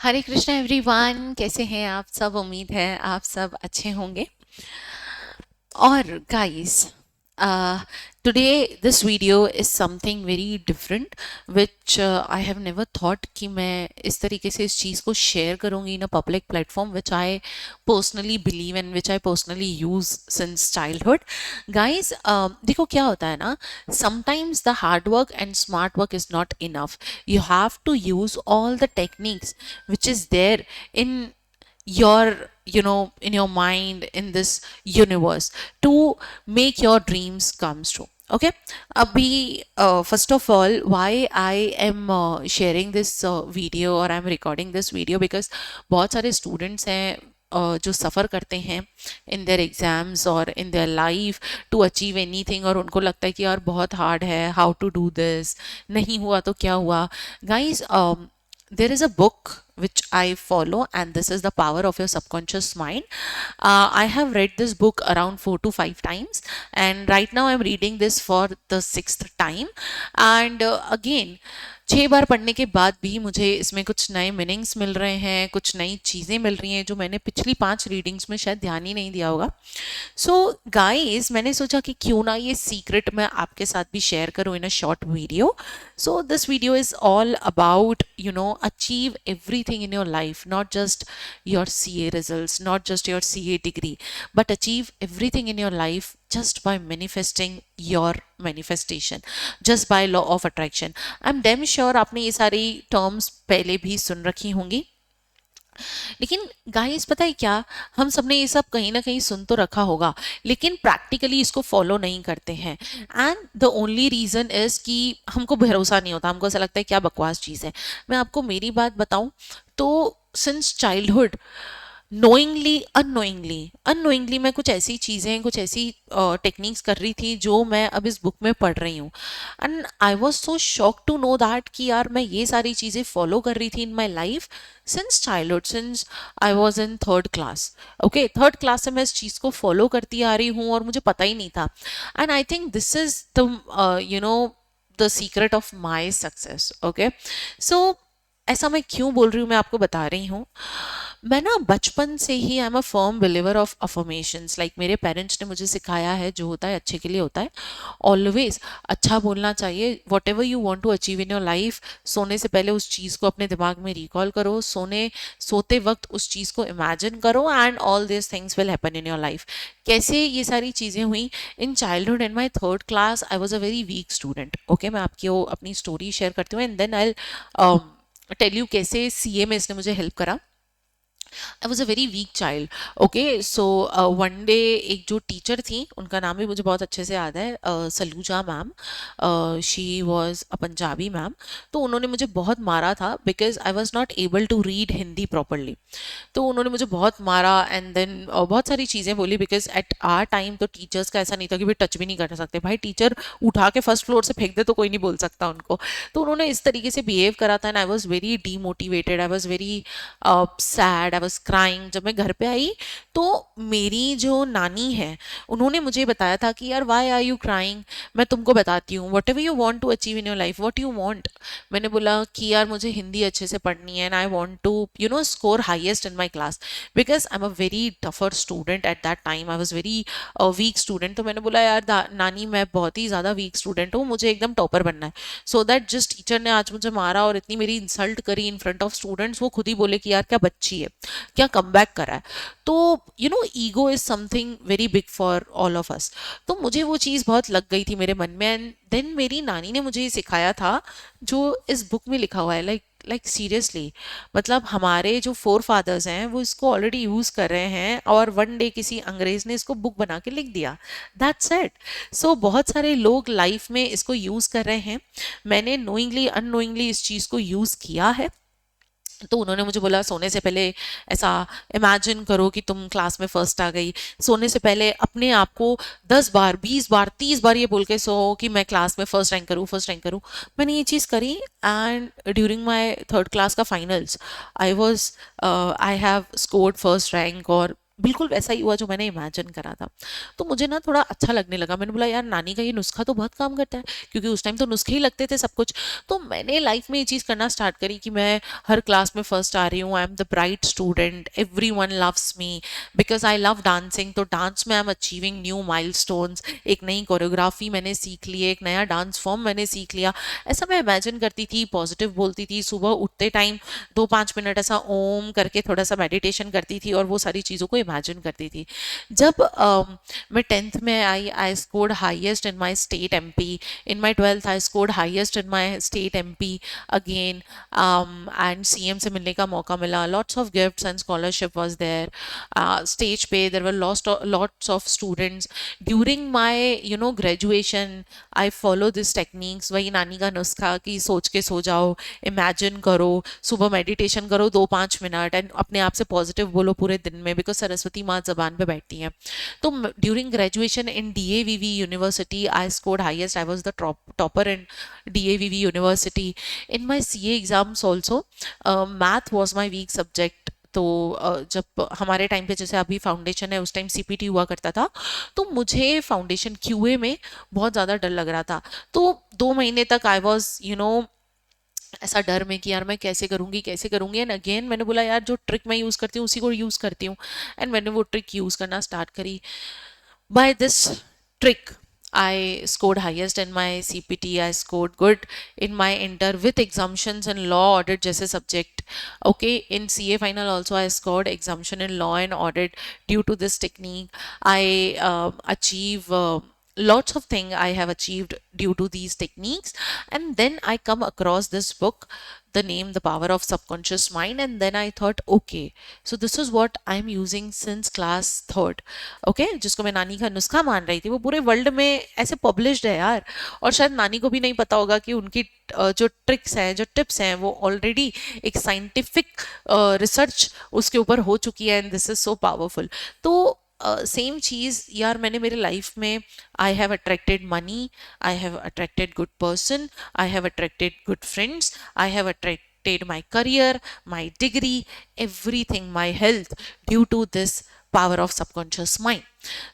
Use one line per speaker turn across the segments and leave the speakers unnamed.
हरे Krishna everyone, कैसे हैं आप सब। उम्मीद है आप सब अच्छे होंगे। और guys, today this video is something very different which I have never thought कि मैं इस तरीके से इस चीज़ को शेयर करूँगी in a public platform which I personally believe and which I personally use since childhood. Guys, देखो क्या होता है ना, sometimes the hard work and smart work is not enough. You have to use all the techniques which is there in your, in your mind, in this universe, to make your dreams come true. Okay. Abhi, first of all, why I am sharing this video, or I'm recording this video, because बहुत सारे students हैं जो सफ़र करते हैं इन their exams और in their life to achieve anything, और उनको लगता है कि यार बहुत हार्ड है, हाउ टू डू दिस, नहीं हुआ तो क्या हुआ। Guys, there is a book which I follow, and this is The Power of Your Subconscious Mind. I have read this book around 4 to 5 times, and right now I'm reading this for the sixth time. And again, 6 बार पढ़ने के बाद भी मुझे इसमें कुछ नए meanings मिल रहे हैं, कुछ नई चीज़ें मिल रही हैं जो मैंने पिछली 5 रीडिंग्स में शायद ध्यान ही नहीं दिया होगा। सो गाइस, मैंने सोचा कि क्यों ना ये सीक्रेट मैं आपके साथ भी शेयर करूं in a short video. So this video is all about, achieve everything in your life, not just your CA results, not just your CA degree, but achieve everything in your life just by manifesting your manifestation, just by law of attraction. I'm damn sure आपने ये सारी terms पहले भी सुन रखी होंगी, लेकिन guys पता है क्या, हम सबने ये सब कहीं ना कहीं सुन तो रखा होगा, लेकिन प्रैक्टिकली इसको फॉलो नहीं करते हैं। And the only reason is कि हमको भरोसा नहीं होता, हमको ऐसा लगता है क्या बकवास चीज़ है। मैं आपको मेरी बात बताऊं तो since childhood, knowingly unknowingly unknowingly मैं कुछ ऐसी चीज़ें, कुछ ऐसी टेक्निक्स कर रही थी जो मैं अब इस बुक में पढ़ रही हूँ। And I was so shock to know that कि यार मैं ये सारी चीज़ें फॉलो कर रही थी in my life since childhood, since I was in third class. Okay, third class से मैं इस चीज़ को फॉलो करती आ रही हूँ और मुझे पता ही नहीं था। And I think this is the the secret of my success. Okay, so ऐसा मैं क्यों बोल रही हूँ, मैं आपको बता रही हूँ। मैं ना बचपन से ही I am a firm believer of affirmations. Like मेरे पेरेंट्स ने मुझे सिखाया है जो होता है अच्छे के लिए होता है। ऑलवेज अच्छा बोलना चाहिए। Whatever you want to achieve in your life, सोने से पहले उस चीज़ को अपने दिमाग में रिकॉल करो, सोते वक्त उस चीज़ को इमेजिन करो, and all this things will happen in your life. कैसे ये सारी चीज़ें हुई in childhood. In my third class I was a very weak student. Okay, मैं आपकी वो अपनी स्टोरी शेयर करती हूँ, and then I tell you कैसे CA में इसने मुझे हेल्प करा। I was a very weak child. Okay, so one day एक जो टीचर थी, उनका नाम भी मुझे बहुत अच्छे से याद है, Saluja ma'am. She was a Punjabi ma'am. तो उन्होंने मुझे बहुत मारा था because I was not able to read Hindi properly. तो उन्होंने मुझे बहुत मारा, एंड देन बहुत सारी चीज़ें बोली, बिकॉज एट आर टाइम तो टीचर्स का ऐसा नहीं था कि भाई टच भी नहीं कर सकते। भाई टीचर उठा के फर्स्ट फ्लोर से फेंक दे तो कोई नहीं बोल सकता उनको। तो उन्होंने इस तरीके से बिहेव करा था, and I was very demotivated, I was very sad, I was crying. जब मैं घर पे आई तो मेरी जो नानी है, उन्होंने मुझे बताया था कि यार वाई आर यू क्राइंग, मैं तुमको बताती हूँ, whatever you want to achieve in your life, what you want. मैंने बोला कि यार मुझे हिंदी अच्छे से पढ़नी है, and I want to score highest in my class, because I am a very tougher student at that time. I was very weak student. तो मैंने बोला यार नानी, मैं बहुत ही ज़्यादा वीक स्टूडेंट हूँ, मुझे एकदम टॉपर बनना है। सो दैट जिस टीचर ने आज मुझे मारा और इतनी मेरी इंसल्ट करी इन फ्रंट ऑफ स्टूडेंट्स, वो खुद ही बोले कि यार क्या बच्ची है, क्या कम बैक करा है। तो ego is something very big for all of us. तो मुझे वो चीज़ बहुत लग गई थी मेरे मन में, एंड देन मेरी नानी ने मुझे ये सिखाया था जो इस बुक में लिखा हुआ है। लाइक सीरियसली, मतलब हमारे जो फोर फादर्स हैं वो इसको ऑलरेडी यूज़ कर रहे हैं, और वन डे किसी अंग्रेज ने इसको बुक बना के लिख दिया। That's it. सो बहुत सारे लोग लाइफ में इसको यूज़ कर रहे हैं। मैंने नोइंगली अननोइंगली इस चीज़ को यूज़ किया है। तो उन्होंने मुझे बोला सोने से पहले ऐसा इमेजिन करो कि तुम क्लास में फर्स्ट आ गई। सोने से पहले अपने आप को 10 बार, 20 बार, 30 बार ये बोल के सो कि मैं क्लास में फर्स्ट रैंक करूँ, फर्स्ट रैंक करूँ। मैंने ये चीज़ करी, and during my third class का finals I was I have scored first rank, और बिल्कुल वैसा ही हुआ जो मैंने इमेजिन करा था। तो मुझे ना थोड़ा अच्छा लगने लगा, मैंने बोला यार नानी का ये नुस्खा तो बहुत काम करता है, क्योंकि उस टाइम तो नुस्खे ही लगते थे सब कुछ। तो मैंने लाइफ में ये चीज़ करना स्टार्ट करी कि मैं हर क्लास में फर्स्ट आ रही हूँ, I am the bright student, every one loves me because I love dancing. तो डांस में I am achieving new milestones, एक नई कोरियोग्राफी मैंने सीख ली, एक नया डांस फॉर्म मैंने सीख लिया। ऐसा मैं इमेजिन करती थी, पॉजिटिव बोलती थी, सुबह उठते टाइम 2-5 मिनट ऐसा ओम करके थोड़ा सा मेडिटेशन करती थी और वो सारी चीज़ों को इमेजिन करती थी। जब मैं 10th में I scored highest in my state MP, in my 12th I scored highest in my state MP again, and CM से मिलने का मौका मिला, lots of gifts and scholarship was there, stage पे there were lots of students during my graduation. I follow this techniques, वही नानी का नुस्खा कि सोच के सो जाओ, इमेजिन करो, सुबह मेडिटेशन करो 2-5 मिनट एंड अपने आप से पॉजिटिव बोलो पूरे दिन में, बिकॉज सरस्वती माँ जबान पे बैठती हैं। तो during graduation in DAVV university I scored highest, I was the topper in DAVV university. In my CA exams also math was my weak subject. तो जब हमारे टाइम पे जैसे अभी फाउंडेशन है, उस टाइम सीपीटी हुआ करता था, तो मुझे फाउंडेशन क्यूए में बहुत ज़्यादा डर लग रहा था। तो 2 महीने तक आई वॉज ऐसा डर में कि यार मैं कैसे करूंगी एंड अगेन मैंने बोला यार जो ट्रिक मैं यूज़ करती हूँ उसी को यूज़ करती हूँ, एंड मैंने वो ट्रिक यूज़ करना स्टार्ट करी। By this trick, I scored highest in my CPT. I scored good in my inter with exemptions in law audit जैसे subject. Okay, in CA final also I scored exemption in law and audit due to this technique. I achieve. Lots of things I have achieved due to these techniques, and then I come across this book, the name The Power of Subconscious Mind, and then I thought okay, so this is what I'm using since class third. Okay जिसको मैं नानी का नुस्खा मान रही थी, वो पूरे वर्ल्ड में ऐसे पब्लिश्ड है यार, और शायद नानी को भी नहीं पता होगा कि उनकी जो ट्रिक्स हैं, जो टिप्स हैं, वो ऑलरेडी एक साइंटिफिक रिसर्च उसके ऊपर हो चुकी है, and this is so powerful. तो सेम चीज़ यार मैंने मेरे लाइफ में, I have attracted money, I have attracted good person, I have attracted good friends, I have attracted my career, my degree, everything, my health due to this power of subconscious mind.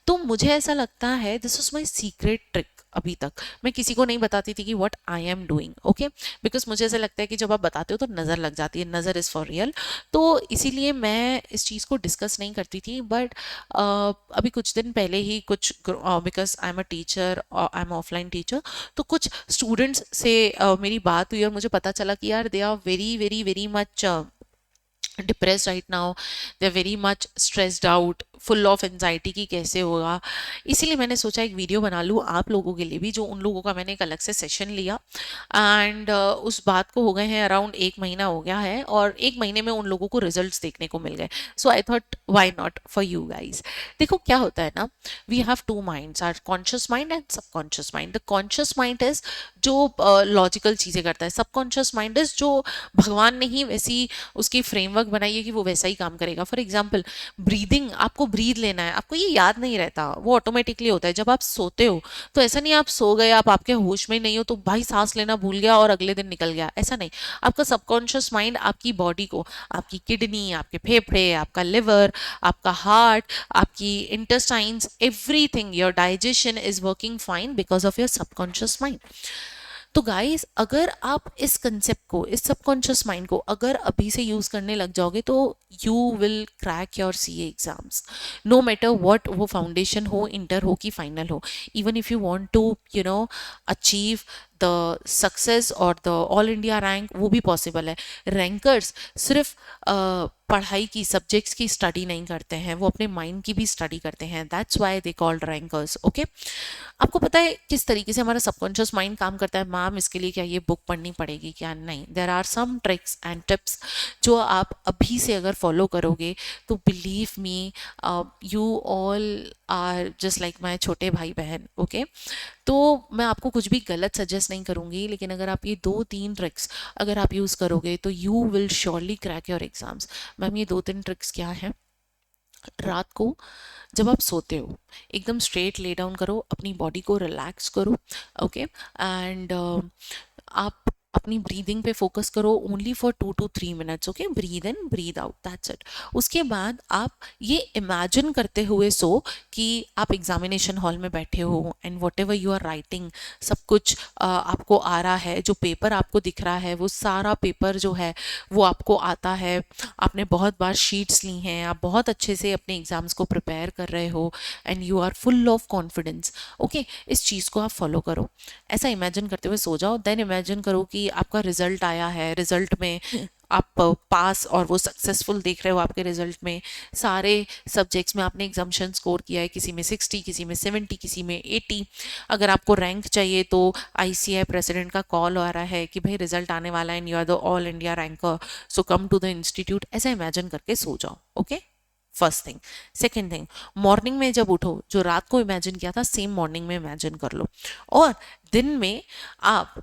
तो मुझे ऐसा लगता है this is my secret trick. अभी तक मैं किसी को नहीं बताती थी कि what I am doing, okay, because मुझे ऐसा लगता है कि जब आप बताते हो तो नज़र लग जाती है, नज़र इज़ फॉर रियल। तो इसीलिए मैं इस चीज़ को डिस्कस नहीं करती थी, बट अभी कुछ दिन पहले ही कुछ, because I am a teacher, I am offline teacher, तो कुछ स्टूडेंट्स से मेरी बात हुई और मुझे पता चला कि यार they are very very very much depress right now, they are very much stressed out, full of anxiety की कैसे होगा। इसीलिए मैंने सोचा एक वीडियो बना लूँ आप लोगों के लिए भी, जो उन लोगों का मैंने एक अलग से सेशन लिया, एंड उस बात को हो गए हैं अराउंड 1 महीना हो गया है, और 1 महीने में उन लोगों को रिजल्ट्स देखने को मिल गए। So I thought why not for you guys. देखो क्या होता है ना, we have two minds, or conscious mind and subconscious mind. The conscious mind is जो लॉजिकल चीज़ें करता है, सबकॉन्शियस माइंड इज जो भगवान ने ही वैसी उसकी फ्रेमवर्क बनाई है कि वो वैसा ही काम करेगा। फॉर एग्जाम्पल ब्रीदिंग, आपको ब्रीद लेना है, आपको ये याद नहीं रहता, वो ऑटोमेटिकली होता है। जब आप सोते हो तो ऐसा नहीं आप सो गए, आप आपके होश में नहीं हो तो भाई सांस लेना भूल गया और अगले दिन निकल गया, ऐसा नहीं। आपका सबकॉन्शियस माइंड आपकी बॉडी को, आपकी किडनी, आपके फेफड़े, आपका लिवर, आपका हार्ट, आपकी intestines, everything, your digestion is working fine because of your subconscious mind. तो गाइस अगर आप इस कंसेप्ट को, इस सबकॉन्शियस माइंड को अगर अभी से यूज करने लग जाओगे तो you will crack your CA exams, no matter what, वो फाउंडेशन हो, इंटर हो कि फाइनल हो। Even if you want to achieve the success और द ऑल इंडिया रैंक, वो भी पॉसिबल है। रैंकर्स सिर्फ पढ़ाई की, सब्जेक्ट्स की स्टडी नहीं करते हैं, वो अपने माइंड की भी स्टडी करते हैं, that's why they called rankers. Okay, आपको पता है किस तरीके से हमारा सबकॉन्शियस माइंड काम करता है? मैम इसके लिए क्या ये बुक पढ़नी पड़ेगी क्या? नहीं, there are some tricks and tips जो आप अभी से अगर फॉलो करोगे तो believe me, you all are just like my छोटे भाई बहन। ओके, तो मैं आपको कुछ भी गलत सजेस्ट नहीं करूँगी, लेकिन अगर आप ये 2-3 ट्रिक्स अगर आप यूज़ करोगे तो you will surely crack your exams. Ma'am ये 2-3 ट्रिक्स क्या हैं? रात को जब आप सोते हो एकदम स्ट्रेट ले डाउन करो, अपनी बॉडी को रिलैक्स करो, ओके, एंड आप अपनी ब्रीदिंग पे फोकस करो only for 2 to 3 minutes, okay, breathe in breathe out, that's it. उसके बाद आप ये इमेजिन करते हुए सो कि आप एग्जामिनेशन हॉल में बैठे हो and whatever you are writing, सब कुछ आपको आ रहा है, जो पेपर आपको दिख रहा है वो सारा पेपर जो है वो आपको आता है, आपने बहुत बार शीट्स ली हैं, आप बहुत अच्छे से अपने एग्जाम्स को प्रिपेयर कर रहे हो and you are full of confidence, okay. इस चीज़ को आप फॉलो करो, ऐसा इमेजिन करते हुए सो जाओ। देन इमेजिन करो कि आपका रिजल्ट आया है, रिजल्ट में आप पास और वो सक्सेसफुल देख रहे हो, आपके रिजल्ट में सारे सब्जेक्ट्स में आपने एग्जाम्शन स्कोर किया है, किसी में 60, किसी में 70, किसी में 80। अगर आपको रैंक चाहिए तो ICAI प्रेसिडेंट का कॉल आ रहा है कि भाई रिजल्ट आने वाला है and you are the all India ranker, so come to the institute, ऐसा इमेजिन करके सो जाओ, okay. First thing. Second thing, morning में जब उठो, जो रात को इमेजिन किया था सेम मॉर्निंग में इमेजिन कर लो, और दिन में आप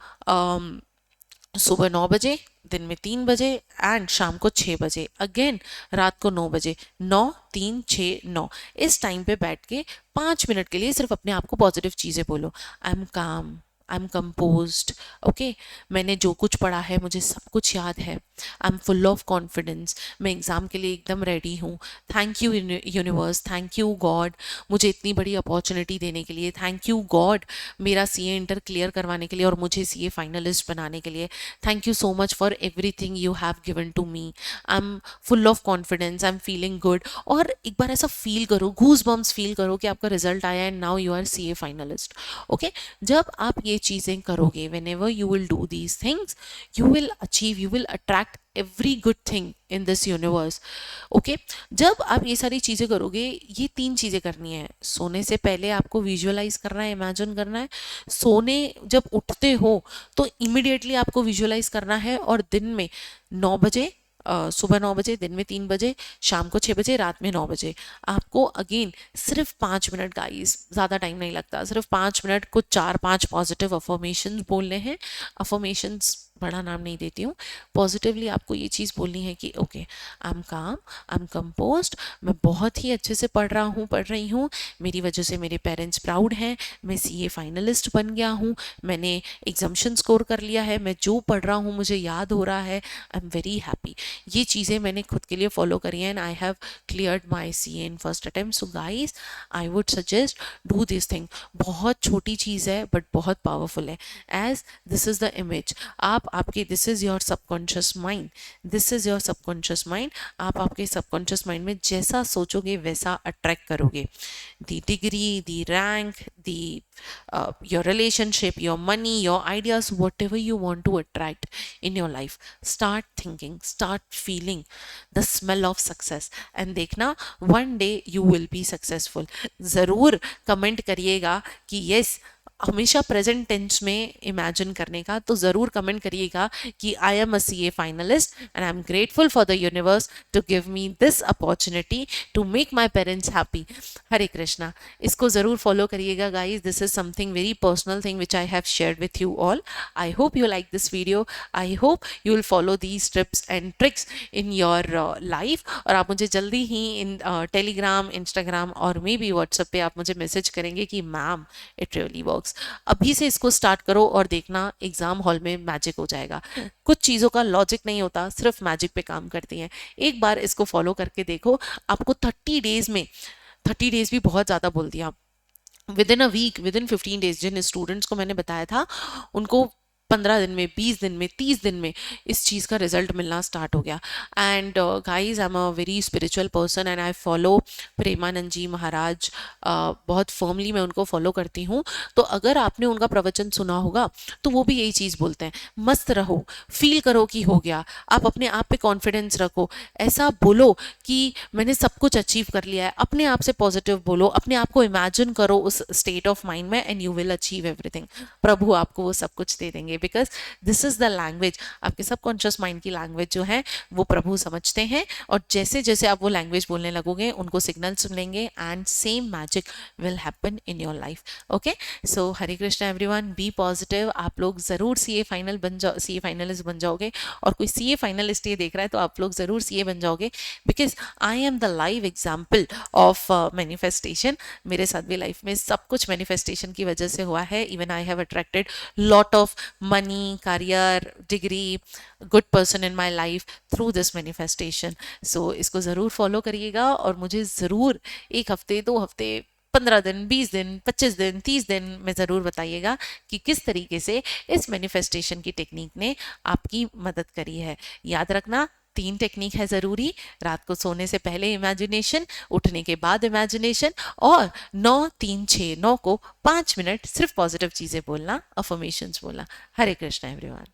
सुबह 9 बजे, दिन में 3 बजे एंड शाम को 6 बजे, अगेन रात को 9 बजे, 9 3 6 9, इस टाइम पे बैठ के 5 मिनट के लिए सिर्फ अपने आप को पॉजिटिव चीज़ें बोलो। आई एम काम, आई एम कंपोज्ड, ओके, मैंने जो कुछ पढ़ा है मुझे सब कुछ याद है, आई एम फुल ऑफ कॉन्फिडेंस, मैं एग्ज़ाम के लिए एकदम रेडी हूँ, thank you universe, thank you God मुझे इतनी बड़ी अपॉर्चुनिटी देने के लिए, थैंक यू गॉड मेरा CA इंटर क्लियर करवाने के लिए और मुझे CA फाइनलिस्ट बनाने के लिए, thank you so much for everything you have given to me, I am full of confidence, I am feeling good. और एक बार ऐसा फील करो, गूज बम्स फील करो कि आपका रिजल्ट आया and now you are CA finalist, okay. जब आप ये चीज़ें करोगे, whenever you will do these things, you will achieve, you will attract every good thing in this universe, okay. जब आप ये सारी चीज़ें करोगे, ये 3 चीज़ें करनी है। सोने से पहले आपको विजुअलाइज करना है, इमेजिन करना है। सोने जब उठते हो तो इमिडिएटली आपको विजुअलाइज करना है, और दिन में 9 बजे, सुबह 9 बजे, दिन में 3 बजे, शाम को 6 बजे, रात में 9 बजे, आपको अगेन सिर्फ 5 मिनट, गाइस ज़्यादा टाइम नहीं लगता, सिर्फ 5 मिनट कुछ 4-5 पॉजिटिव अफर्मेशंस बोलने हैं। अफर्मेशंस बड़ा नाम नहीं देती हूँ, पॉजिटिवली आपको ये चीज़ बोलनी है कि ओके, आई एम काम, आई एम कंपोज्ड, मैं बहुत ही अच्छे से पढ़ रहा हूँ, पढ़ रही हूँ, मेरी वजह से मेरे पेरेंट्स प्राउड हैं, मैं CA फाइनलिस्ट बन गया हूँ, मैंने एग्जाम्शन स्कोर कर लिया है, मैं जो पढ़ रहा हूँ मुझे याद हो रहा है, आई एम वेरी हैप्पी। ये चीज़ें मैंने खुद के लिए फॉलो करी हैं and I have cleared my CA in first attempt. So guys, I would suggest do this thing. बहुत छोटी चीज़ है बट बहुत पावरफुल है। As this is the image, आप आपके, this is your subconscious mind, this is your subconscious mind, आप आपके सबकॉन्शियस माइंड में जैसा सोचोगे वैसा अट्रैक्ट करोगे। The degree, the rank, the your relationship, your money, your ideas, whatever you want to attract in your life, start thinking, start feeling the smell of success and देखना one day you will be successful। ज़रूर comment करिएगा कि yes, हमेशा present tense में imagine करने का, तो ज़रूर कमेंट करिएगा कि I am a CA finalist and I am grateful for the universe to give me this opportunity to make my parents happy. Hare Krishna. इसको ज़रूर फॉलो करिएगा guys, this is something very personal thing which I have shared with you all. I hope you like this video, I hope you will follow these tips and tricks in your life. और आप मुझे जल्दी ही इन Telegram, Instagram और may be WhatsApp पे आप मुझे message करेंगे कि मैम इट रियली वर्क्स। अभी से इसको स्टार्ट करो और देखना एग्जाम हॉल में मैजिक हो जाएगा। कुछ चीज़ों का लॉजिक नहीं होता, सिर्फ मैजिक पे काम करती हैं। एक बार इसको फॉलो करके देखो, आपको 30 डेज में, 30 डेज भी बहुत ज़्यादा बोल दिया, within a week, within 15 days, जिन स्टूडेंट्स को मैंने बताया था उनको 15 दिन में, 20 दिन में, 30 दिन में इस चीज़ का रिजल्ट मिलना स्टार्ट हो गया। And guys, I am a very spiritual person and I follow Premanand ji Maharaj, बहुत फर्मली मैं उनको फॉलो करती हूँ। तो अगर आपने उनका प्रवचन सुना होगा तो वो भी यही चीज़ बोलते हैं, मस्त रहो, फील करो कि हो गया, आप अपने आप पे कॉन्फिडेंस रखो, ऐसा बोलो कि मैंने सब कुछ अचीव कर लिया है, अपने आप से पॉजिटिव बोलो, अपने आप को इमेजिन करो उस स्टेट ऑफ माइंड में and you will achieve everything. प्रभु आपको वो सब कुछ दे देंगे, because this is the language, आपके सबकॉन्शियस माइंड की लैंग्वेज जो है वो प्रभु समझते हैं, और जैसे जैसे आप वो लैंग्वेज बोलने लगोगे उनको सिग्नल्स मिलेंगे and same magic will happen in your life. Okay, so Hare Krishna everyone, be positive. आप लोग ज़रूर CA फाइनल बन जाओ, CA फाइनलिस्ट बन जाओगे, और कोई CA फाइनलिस्ट ये देख रहा है तो आप लोग ज़रूर CA बन जाओगे, because I am the live example of manifestation. मेरे साथ भी लाइफ में सब कुछ मैनिफेस्टेशन की वजह से हुआ है। Even I have attracted lot of money, career, degree, good person in my life through this manifestation. So इसको ज़रूर फॉलो करिएगा और मुझे ज़रूर 1 हफ्ते 2 हफ्ते 15 दिन 20 दिन 25 दिन 30 दिन में ज़रूर बताइएगा कि किस तरीके से इस मैनिफेस्टेशन की टेक्निक ने आपकी मदद करी है. याद रखना 3 टेक्निक है ज़रूरी. रात को सोने से पहले इमेजिनेशन, उठने के बाद इमेजिनेशन, और 9 3 6 9 को 5 मिनट सिर्फ पॉजिटिव चीज़ें बोलना, अफर्मेशंस बोलना. हरे कृष्णा एवरीवन.